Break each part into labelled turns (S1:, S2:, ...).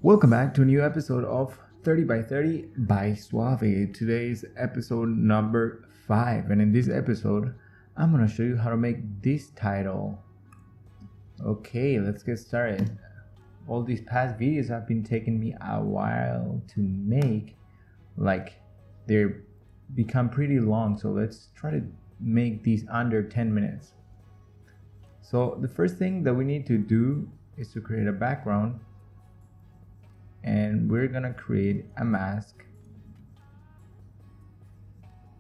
S1: Welcome back to a new episode of 30 by 30 by SUALVI. Today's episode number 5, and in this episode I'm going to show you how to make this title. Okay, let's get started. All these past videos have been taking me a while to make, like they're become pretty long, so let's try to make these under 10 minutes. So the first thing that we need to do is to create a background, and we're gonna create a mask,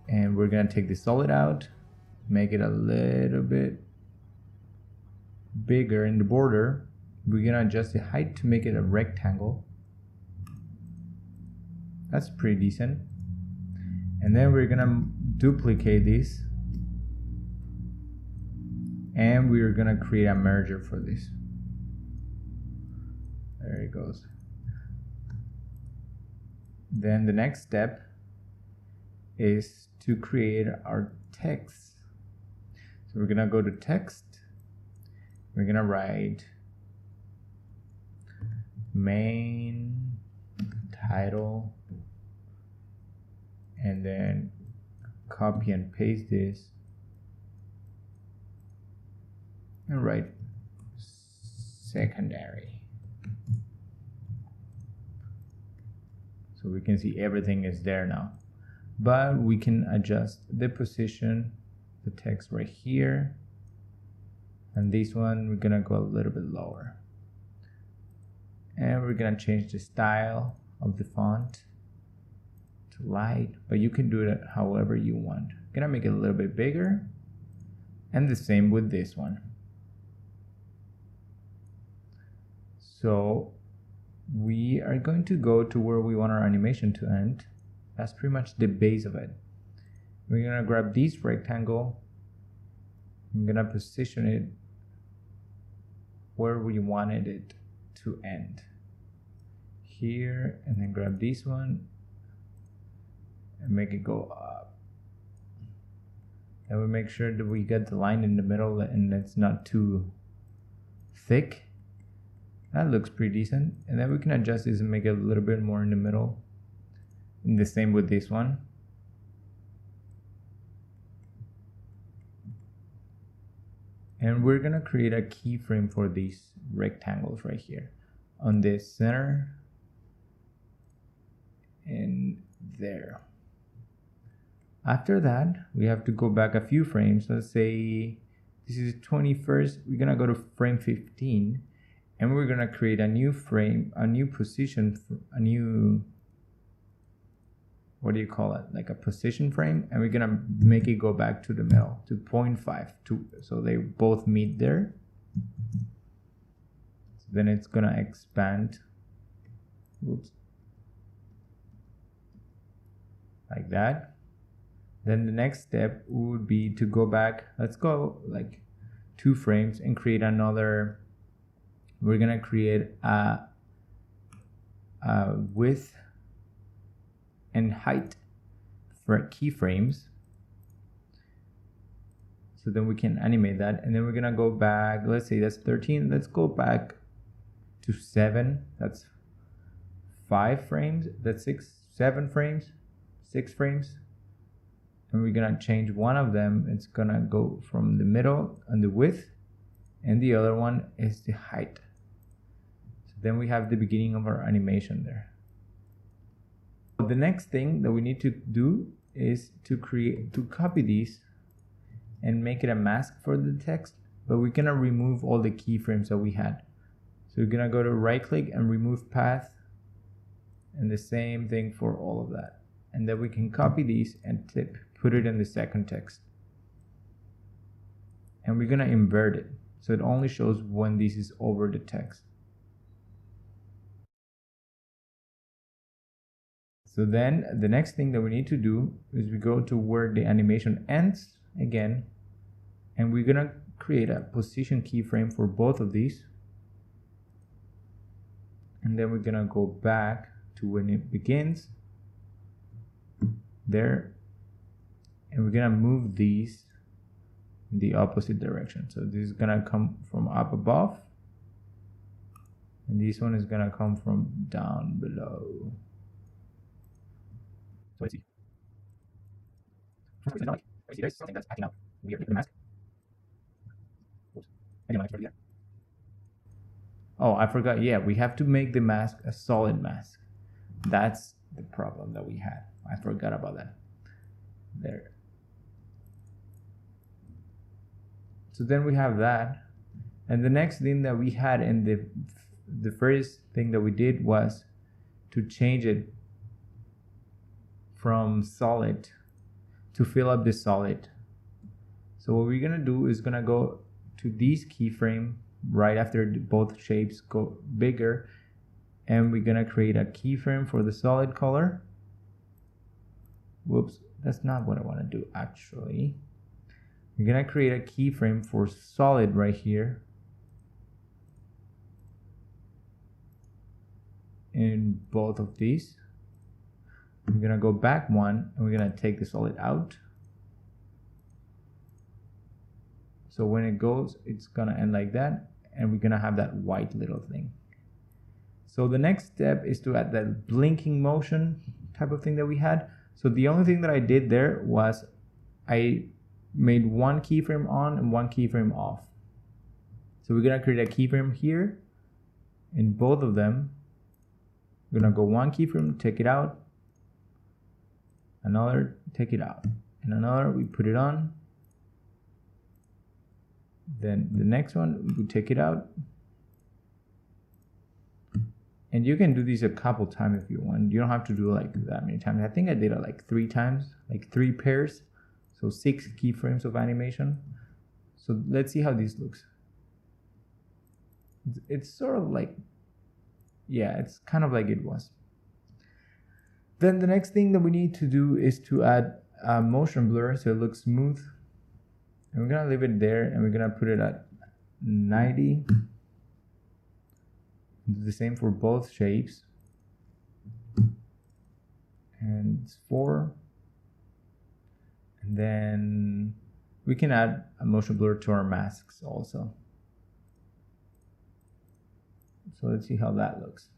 S1: and we're gonna take the solid out, make it a little bit bigger in the border. We're gonna adjust the height to make it a rectangle. That's pretty decent. And then we're gonna duplicate this, and we're gonna create a merger for this. There it goes. Then the next step is to create our text. So we're gonna go to text, we're gonna write main title, and then copy and paste this and write secondary. So we can see everything is there now, but we can adjust the position, the text right here, and this one we're gonna go a little bit lower, and we're gonna change the style of the font to light, but you can do it however you want. I'm gonna make it a little bit bigger, and the same with this one. So we are going to go to where we want our animation to end. That's pretty much the base of it. We're gonna grab this rectangle, I'm gonna position it where we wanted it to end, here, and then grab this one and make it go up. And we make sure that we get the line in the middle and it's not too thick. That looks pretty decent. And then we can adjust this and make it a little bit more in the middle. And the same with this one. And we're gonna create a keyframe for these rectangles right here on the center and there. After that, we have to go back a few frames. Let's say this is 21st. We're gonna go to frame 15. And we're gonna create a new frame, a new position, a new, what do you call it? Like a position frame. And we're gonna make it go back to the middle, to 0.5, so they both meet there. So then it's gonna expand, oops, like that. Then the next step would be to go back, let's go like 2 frames and create another. We're gonna create a width and height for keyframes. So then we can animate that, and then we're gonna go back, let's say that's 13, let's go back to 7, that's 5 frames, that's 7 frames, 6 frames. And we're gonna change one of them, it's gonna go from the middle and the width, and the other one is the height. Then we have the beginning of our animation there. The next thing that we need to do is to copy these and make it a mask for the text, but we're gonna remove all the keyframes that we had. So we're gonna go to right click and remove path, and the same thing for all of that. And then we can copy these and put it in the second text. And we're gonna invert it, so it only shows when this is over the text. So then the next thing that we need to do is we go to where the animation ends again, and we're gonna create a position keyframe for both of these. And then we're gonna go back to when it begins there, and we're gonna move these in the opposite direction. So this is gonna come from up above And this one is gonna come from down below. So let's see. For some reason, I don't like. There's something that's acting out weird with the mask. Oops. I didn't want to do that. Oh, I forgot. Yeah, we have to make the mask a solid mask. That's the problem that we had. I forgot about that. There. So then we have that. And the next thing that we had in the first thing that we did was to change it from solid to fill up the solid. So what we're gonna do is gonna go to these keyframe right after both shapes go bigger, and we're gonna create a keyframe for the solid color. Whoops, that's not what I want to do actually. We're gonna create a keyframe for solid right here in both of these. We're gonna go back one and we're gonna take the solid out. So when it goes, it's gonna end like that, and we're gonna have that white little thing. So the next step is to add that blinking motion type of thing that we had. So the only thing that I did there was I made one keyframe on and one keyframe off. So we're gonna create a keyframe here in both of them. We're gonna go one keyframe, take it out, another, take it out, and another, we put it on. Then the next one, we take it out. And you can do these a couple times if you want. You don't have to do like that many times. I think I did it like 3 times, like 3 pairs. So 6 keyframes of animation. So let's see how this looks. It's sort of like, yeah, it's kind of like it was. Then the next thing that we need to do is to add a motion blur so it looks smooth. And we're gonna leave it there, and we're gonna put it at 90. Do the same for both shapes. And it's 4. And then we can add a motion blur to our masks also. So let's see how that looks.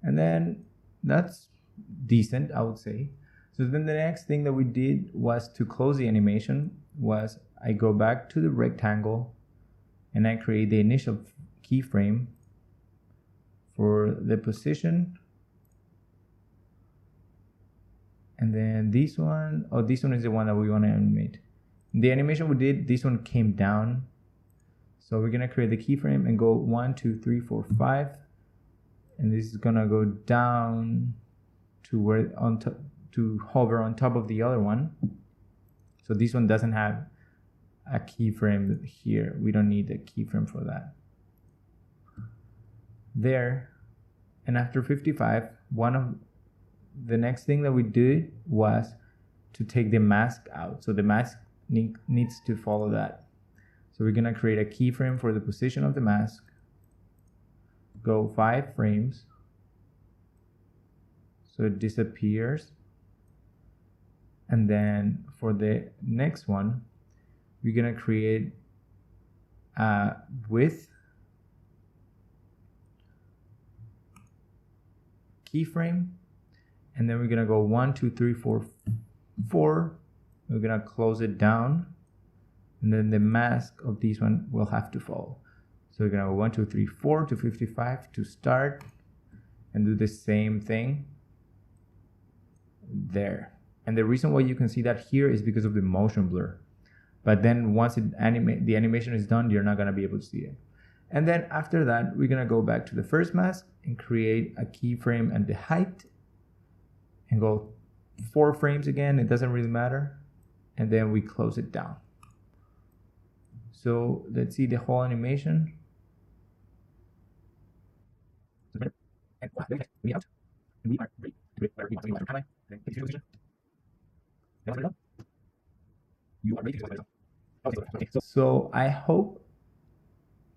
S1: And then that's decent, I would say. So then the next thing that we did was to close the animation was I go back to the rectangle and I create the initial keyframe for the position. And then this one, oh, this one is the one that we want to animate. The animation we did, this one came down. So we're gonna create the keyframe and go 1, 2, 3, 4, 5. And this is gonna go down to where on top, to hover on top of the other one. So this one doesn't have a keyframe here. We don't need a keyframe for that. There, and after 55, one of the next thing that we did was to take the mask out. So the mask needs to follow that. So we're gonna create a keyframe for the position of the mask. Go 5 frames. So it disappears. And then for the next one, we're gonna create a width keyframe. And then we're gonna go 1, 2, 3, 4, 4. We're gonna close it down. And then the mask of this one will have to follow. So we're gonna go 1, 2, 3, 4 to 55 to start and do the same thing there. And the reason why you can see that here is because of the motion blur. But then once the animation is done, you're not gonna be able to see it. And then after that, we're gonna go back to the first mask and create a keyframe and the height and go 4 frames again, it doesn't really matter. And then we close it down. So let's see the whole animation. And we out. And we are ready to do it wherever you want. So then take the position. Then once we're done, you are ready to do it. Okay, so I hope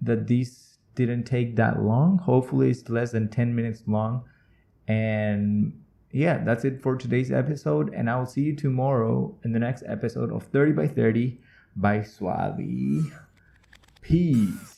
S1: that this didn't take that long. Hopefully it's less than 10 minutes long. And yeah, that's it for today's episode, and I will see you tomorrow in the next episode of 30 by 30 by SUALVI. Peace.